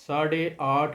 8.5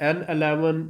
n11,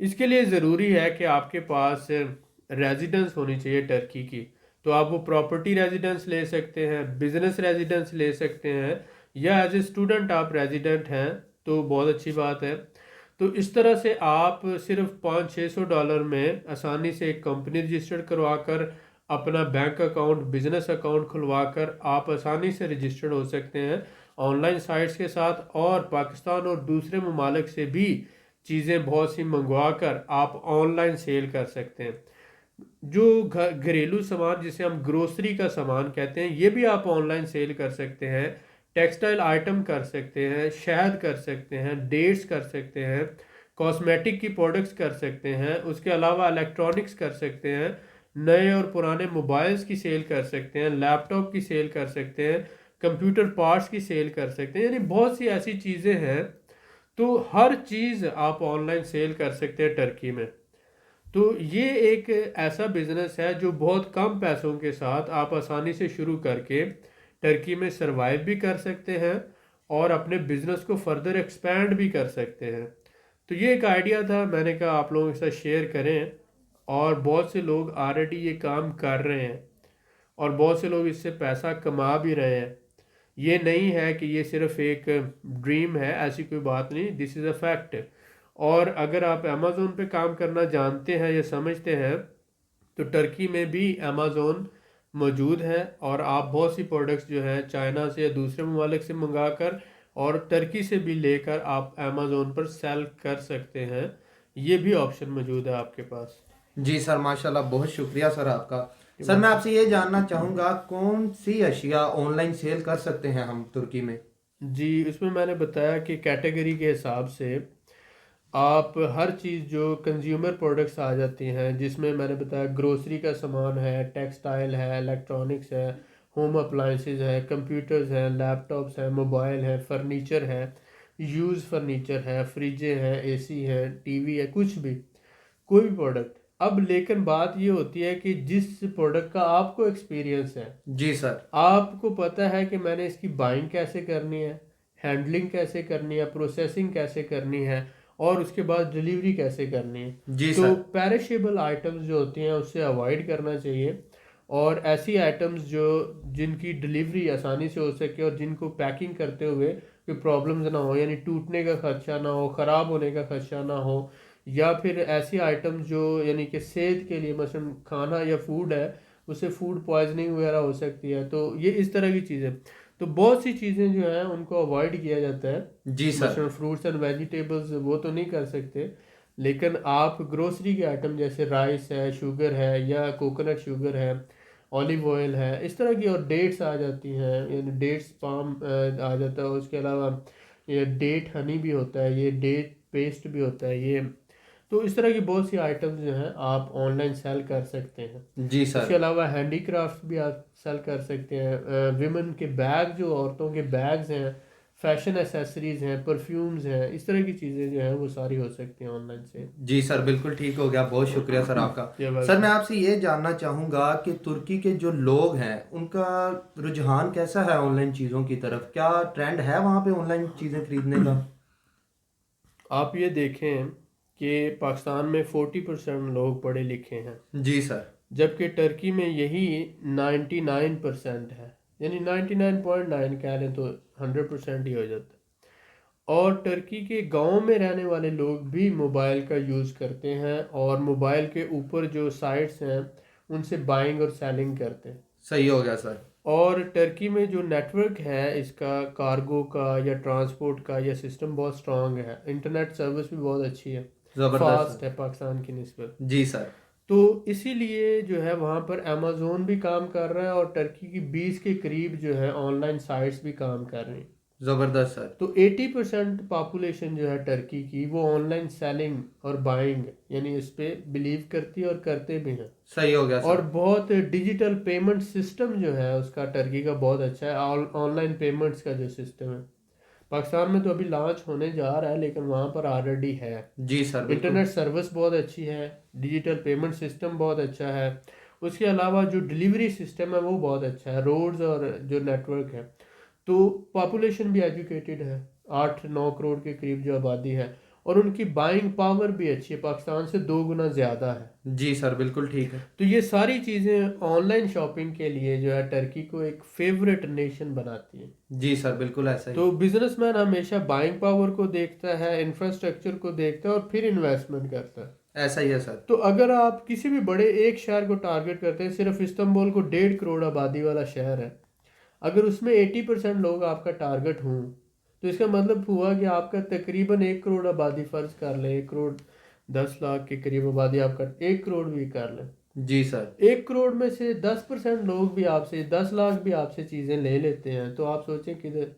اس کے لیے ضروری ہے کہ آپ کے پاس ریزیڈنس ہونی چاہیے ٹرکی کی. تو آپ وہ پراپرٹی ریزیڈنس لے سکتے ہیں، بزنس ریزیڈنس لے سکتے ہیں، یا ایز اے اسٹوڈنٹ آپ ریزیڈنٹ ہیں تو بہت اچھی بات ہے. تو اس طرح سے آپ صرف $500-600 میں آسانی سے ایک کمپنی رجسٹر کروا کر اپنا بینک اکاؤنٹ، بزنس اکاؤنٹ کھلوا کر آپ آسانی سے رجسٹرڈ ہو سکتے ہیں آن لائن سائٹس کے ساتھ، اور پاکستان اور دوسرے ممالک سے بھی چیزیں بہت سی منگوا کر آپ آن لائن سیل کر سکتے ہیں. جو گھریلو سامان جسے ہم گروسری کا سامان کہتے ہیں، یہ بھی آپ آن لائن سیل کر سکتے ہیں. ٹیکسٹائل آئٹم کر سکتے ہیں، شہد کر سکتے ہیں، ڈیٹس کر سکتے ہیں، کاسمیٹک کی پروڈکٹس کر سکتے ہیں. اس کے علاوہ الیکٹرانکس کر سکتے ہیں، نئے اور پرانے موبائلز کی سیل کر سکتے ہیں، لیپ ٹاپ کی سیل کر سکتے ہیں، کمپیوٹر پارٹس کی سیل کر سکتے ہیں. یعنی بہت سی ایسی چیزیں ہیں. تو ہر چیز آپ آن لائن سیل کر سکتے ہیں ٹرکی میں. تو یہ ایک ایسا بزنس ہے جو بہت کم پیسوں کے ساتھ آپ آسانی سے شروع کر کے ٹرکی میں سروائیو بھی کر سکتے ہیں اور اپنے بزنس کو فردر ایکسپینڈ بھی کر سکتے ہیں. تو یہ ایک آئیڈیا تھا، میں نے کہا آپ لوگوں کے ساتھ شیئر کریں. اور بہت سے لوگ آلریڈی یہ کام کر رہے ہیں اور بہت سے لوگ اس سے پیسہ کما بھی رہے ہیں. یہ نہیں ہے کہ یہ صرف ایک ڈریم ہے، ایسی کوئی بات نہیں، دس از اے فیکٹ. اور اگر آپ امیزون پہ کام کرنا جانتے ہیں یا سمجھتے ہیں تو ٹرکی میں بھی امیزون موجود ہے، اور آپ بہت سی پروڈکٹس جو ہیں چائنا سے یا دوسرے ممالک سے منگا کر اور ٹرکی سے بھی لے کر آپ امیزون پر سیل کر سکتے ہیں. یہ بھی آپشن موجود ہے آپ کے پاس. جی سر، ماشاءاللہ، بہت شکریہ سر آپ کا. سر میں آپ سے یہ جاننا چاہوں گا کون سی اشیاء آن لائن سیل کر سکتے ہیں ہم ترکی میں؟ جی، اس میں میں نے بتایا کہ کیٹیگری کے حساب سے آپ ہر چیز جو کنزیومر پروڈکٹس آ جاتی ہیں، جس میں میں نے بتایا گروسری کا سامان ہے، ٹیکسٹائل ہے، الیکٹرانکس ہے، ہوم اپلائنسز ہے، کمپیوٹرز ہیں، لیپ ٹاپس ہیں، موبائل ہے، فرنیچر ہے، یوز فرنیچر ہے، فریجیں ہیں، اے سی ہے، ٹی وی ہے، کچھ بھی، کوئی بھی پروڈکٹ. اب لیکن بات یہ ہوتی ہے کہ جس پروڈکٹ کا آپ کو ایکسپیرینس ہے، جی سر. آپ کو پتہ ہے کہ میں نے اس کی بائنگ کیسے کرنی ہے، ہینڈلنگ کیسے کرنی ہے، پروسیسنگ کیسے کرنی ہے، اور اس کے بعد ڈلیوری کیسے کرنی ہے. جی تو سر. پیرشیبل آئٹمز جو ہوتی ہیں اس سے اوائڈ کرنا چاہیے، اور ایسی آئٹمز جن کی ڈلیوری آسانی سے ہو سکے اور جن کو پیکنگ کرتے ہوئے کوئی پرابلمز نہ ہو، یعنی ٹوٹنے کا خدشہ نہ ہو، خراب ہونے کا خدشہ نہ ہو. یا پھر ایسی آئٹمز جو یعنی کہ صحت کے لیے، مثلا کھانا یا فوڈ ہے، اس سے فوڈ پوائزننگ وغیرہ ہو سکتی ہے. تو یہ اس طرح کی چیزیں، تو بہت سی چیزیں جو ہیں ان کو اوائڈ کیا جاتا ہے. جی سر. مثلا فروٹس اینڈ ویجیٹیبلز وہ تو نہیں کر سکتے، لیکن آپ گروسری کے آئٹم جیسے رائس ہے، شوگر ہے، یا کوکونٹ شوگر ہے، اولیو آئل ہے، اس طرح کی، اور ڈیٹس آ جاتی ہیں، یعنی ڈیٹس پام آ جاتا ہے. اس کے علاوہ یہ ڈیٹ ہنی بھی ہوتا ہے، یہ ڈیٹ پیسٹ بھی ہوتا ہے. یہ تو اس طرح کی بہت سی آئٹمز جو ہیں آپ آن لائن سیل کر سکتے ہیں. جی اس سر. کے علاوہ ہینڈی کرافٹ بھی آپ سیل کر سکتے ہیں. ویمن کے بیگ، جو عورتوں کے بیگز ہیں، فیشن ایسیسریز ہیں، پرفیومز ہیں، اس طرح کی چیزیں جو ہیں وہ ساری ہو سکتی ہیں آن لائن سے. جی سر، بالکل ٹھیک ہو گیا، بہت شکریہ سر آپ کا. یہ بات سر میں آپ سے یہ جاننا چاہوں گا کہ ترکی کے جو لوگ ہیں ان کا رجحان کیسا ہے آن لائن چیزوں کی طرف؟ کیا ٹرینڈ ہے وہاں پہ آن لائن چیزیں خریدنے کا؟ آپ یہ دیکھیں کہ پاکستان میں 40% لوگ پڑھے لکھے ہیں، جی سر. جبکہ ٹرکی میں یہی 99% ہے، یعنی 99.9 کہہ لیں تو 100% ہی ہو جاتا ہے. اور ٹرکی کے گاؤں میں رہنے والے لوگ بھی موبائل کا یوز کرتے ہیں، اور موبائل کے اوپر جو سائٹس ہیں ان سے بائنگ اور سیلنگ کرتے ہیں. صحیح ہو گیا سر. اور ٹرکی میں جو نیٹ ورک ہے اس کا، کارگو کا یا ٹرانسپورٹ کا، یا سسٹم بہت سٹرونگ ہے. انٹرنیٹ سروس بھی بہت اچھی ہے، زبردست فاسٹ سر. ہے پاکستان کی نسبت. جی سر. تو اسی لیے جو ہے وہاں پر امیزون بھی کام کر رہا ہے، اور ٹرکی کی 20 کے قریب جو ہے آن لائن سائٹس بھی کام کر رہی ہیں. زبردست سر. تو 80% پاپولیشن جو ہے ٹرکی کی، وہ آن لائن سیلنگ اور بائنگ یعنی اس پہ بلیو کرتی ہے اور کرتے بھی ہیں. صحیح ہو گیا اور سر. بہت ڈیجیٹل پیمنٹ سسٹم جو ہے اس کا ٹرکی کا بہت اچھا ہے. آن لائن پیمنٹس کا جو سسٹم ہے پاکستان میں تو ابھی لانچ ہونے جا رہا ہے، لیکن وہاں پر آلریڈی ہے. جی سر، بالکل. انٹرنیٹ سروس بہت اچھی ہے، ڈیجیٹل پیمنٹ سسٹم بہت اچھا ہے. اس کے علاوہ جو ڈلیوری سسٹم ہے وہ بہت اچھا ہے، روڈز اور جو نیٹ ورک ہے. تو پاپولیشن بھی ایجوکیٹڈ ہے، 8-9 کروڑ کے قریب جو آبادی ہے. اور ان کی بائنگ پاور بھی اچھی ہے، پاکستان سے 2 گنا زیادہ ہے۔ جی سر بالکل ٹھیک ہے۔ تو یہ ساری چیزیں آن لائن شاپنگ کے لیے جو ہے ٹرکی کو ایک فیوریٹ نیشن بناتی ہیں۔ جی سر بالکل ایسا ہی۔ تو بزنس مین ہمیشہ بائنگ پاور کو دیکھتا ہے، انفراسٹرکچر کو دیکھتا ہے اور پھر انویسٹمنٹ کرتا ہے۔ ایسا ہی ہے سر۔ تو اگر آپ کسی بھی بڑے ایک شہر کو ٹارگٹ کرتے ہیں، صرف استنبول کو 1.5 کروڑ آبادی والا شہر ہے، اگر اس میں 80% لوگ آپ کا ٹارگٹ ہوں تو اس کا مطلب ہوا کہ آپ کا تقریباً 1 کروڑ آبادی فرض کر لیں، 1 کروڑ 10 لاکھ کے قریب آبادی آپ کا 1 کروڑ بھی کر لیں، جی سر۔ 1 کروڑ میں سے 10% لوگ بھی آپ سے 10 لاکھ بھی آپ سے چیزیں لے لیتے ہیں، تو آپ سوچیں کدھر،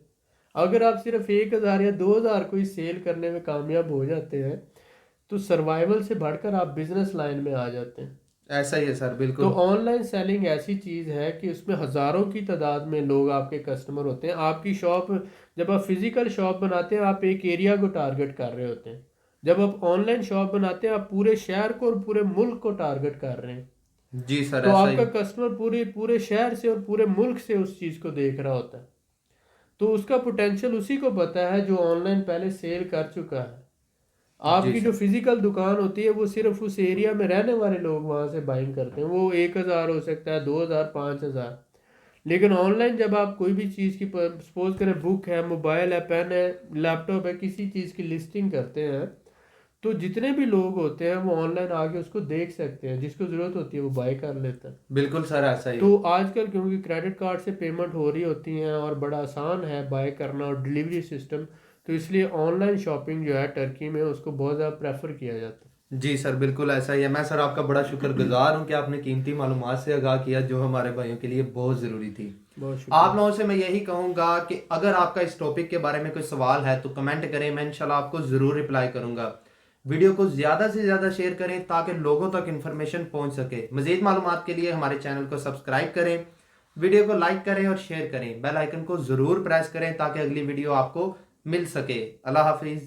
اگر آپ صرف 1000 یا 2000 کو ہی سیل کرنے میں کامیاب ہو جاتے ہیں تو سروائیول سے بڑھ کر آپ بزنس لائن میں آ جاتے ہیں۔ ایسا ہی ہے سر بالکل۔ تو آن لائن سیلنگ ایسی چیز ہے کہ اس میں ہزاروں کی تعداد میں لوگ آپ کے کسٹمر ہوتے ہیں۔ آپ کی شاپ، جب آپ فزیکل شاپ بناتے ہیں آپ ایک ایریا کو ٹارگٹ کر رہے ہوتے ہیں، جب آپ آن لائن شاپ بناتے ہیں آپ پورے شہر کو اور پورے ملک کو ٹارگٹ کر رہے ہیں۔ جی سر تو ایسا آپ ہی۔ کا کسٹمر پورے شہر سے اور پورے ملک سے اس چیز کو دیکھ رہا ہوتا ہے، تو اس کا پوٹینشیل اسی کو پتہ ہے جو آن لائن پہلے سیل کر چکا ہے۔ آپ جی کی سر جو فزیکل دکان ہوتی ہے وہ صرف اس ایریا میں رہنے والے لوگ وہاں سے بائنگ کرتے ہیں، وہ 1000 ہو سکتا ہے، 2000، 5000۔ لیکن آن لائن جب آپ کوئی بھی چیز کی سپوز کریں بک ہے، موبائل ہے، پین ہے، لیپ ٹاپ ہے، کسی چیز کی لسٹنگ کرتے ہیں تو جتنے بھی لوگ ہوتے ہیں وہ آن لائن آگے اس کو دیکھ سکتے ہیں، جس کو ضرورت ہوتی ہے وہ بائی کر لیتا ہے۔ بالکل سر ایسا ہی۔ تو آج کل کیونکہ کریڈٹ کارڈ سے پیمنٹ ہو رہی ہوتی ہیں اور بڑا آسان ہے بائی کرنا اور ڈیلیوری سسٹم، تو اس لیے آن لائن شاپنگ جو ہے ٹرکی میں اس کو بہت زیادہ پریفر کیا جاتا ہے۔ جی سر بالکل ایسا ہی ہے۔ میں سر آپ کا بڑا شکر گزار ہوں کہ آپ نے قیمتی معلومات سے آگاہ کیا جو ہمارے بھائیوں کے لیے بہت ضروری تھی۔ بہت آپ شکریہ۔ لوگوں سے میں یہی کہوں گا کہ اگر آپ کا اس ٹاپک کے بارے میں کوئی سوال ہے تو کمنٹ کریں، میں انشاءاللہ آپ کو ضرور رپلائی کروں گا۔ ویڈیو کو زیادہ سے زیادہ شیئر کریں تاکہ لوگوں تک انفارمیشن پہنچ سکے۔ مزید معلومات کے لیے ہمارے چینل کو سبسکرائب کریں، ویڈیو کو لائک کریں اور شیئر کریں، بیل آئیکن کو ضرور پریس کریں تاکہ اگلی ویڈیو آپ کو مل سکے۔ اللہ حافظ۔